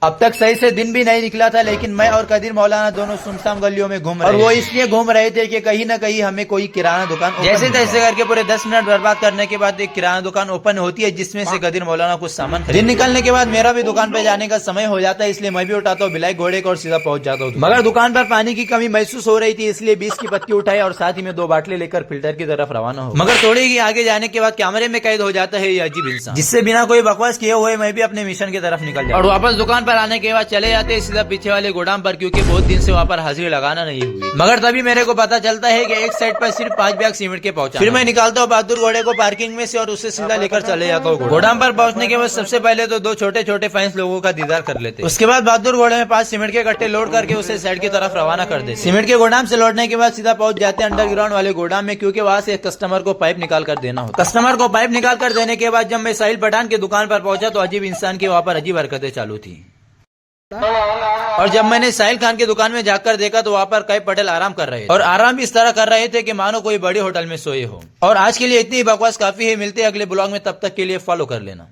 अब तक सही से दिन भी नहीं निकला था, लेकिन मैं और कदीर मौलाना दोनों सुनसान गलियों में घूम रहे, और वो इसलिए घूम रहे थे कि कहीं न कहीं हमें कोई किराना दुकान जैसे तैसे करके पूरे 10 मिनट बर्बाद करने के बाद एक किराना दुकान ओपन होती है, जिसमें से कदीर मौलाना कुछ सामान दिन निकलने के बाद मेरा भी दुकान पे जाने का समय हो जाता है, इसलिए मैं भी उठाता हूँ बिलाई घोड़े को और सीधा पहुंच जाता हूँ। मगर दुकान पर पानी की कमी महसूस हो रही थी, इसलिए 20 की पत्ती उठाई और साथ ही में 2 बाटले लेकर फिल्टर की तरफ रवाना हो। मगर थोड़ी ही आगे जाने के बाद कैमरे में कैद हो जाता है ये अजीब इंसान, जिससे बिना कोई बकवास किए हुए मैं भी अपने मिशन की तरफ निकल जाता और वापस दुकान पर आने के बाद चले जाते हैं सीधा पीछे वाले गोदाम पर, क्योंकि बहुत दिन से वहाँ पर हाजिरी लगाना नहीं हुई। मगर तभी मेरे को पता चलता है कि एक साइड पर सिर्फ 5 बैग सीमेंट के पहुंचा। फिर मैं निकालता हूँ बहादुर घोड़े को पार्किंग में से और उसे सीधा लेकर चले जाता हूँ गोदाम पर। पहुंचने के बाद सबसे पहले तो 2 छोटे छोटे फैंस लोगों का दीदार कर लेते, उसके बाद बहादुर घोड़े में 5 सीमेंट के कट्टे लोड करके उसे साइड की तरफ रवाना कर देते। सीमेंट के गोदाम से लौटने के बाद सीधा पहुंच जाते हैं अंडरग्राउंड वाले गोदाम में, क्योंकि वहां से कस्टमर को पाइप निकाल कर देना होता। कस्टमर को पाइप निकाल कर देने के बाद जब मैं साहिल पठान की दुकान पर पहुंचा तो अजीब इंसान की वहां पर अजीब हरकतें चालू थी, और जब मैंने साहिल खान की दुकान में जाकर देखा तो वहाँ पर कई पटेल आराम कर रहे थे, और आराम भी इस तरह कर रहे थे कि मानो कोई बड़ी होटल में सोए हो। और आज के लिए इतनी बकवास काफी है, मिलते हैं अगले ब्लॉग में, तब तक के लिए फॉलो कर लेना।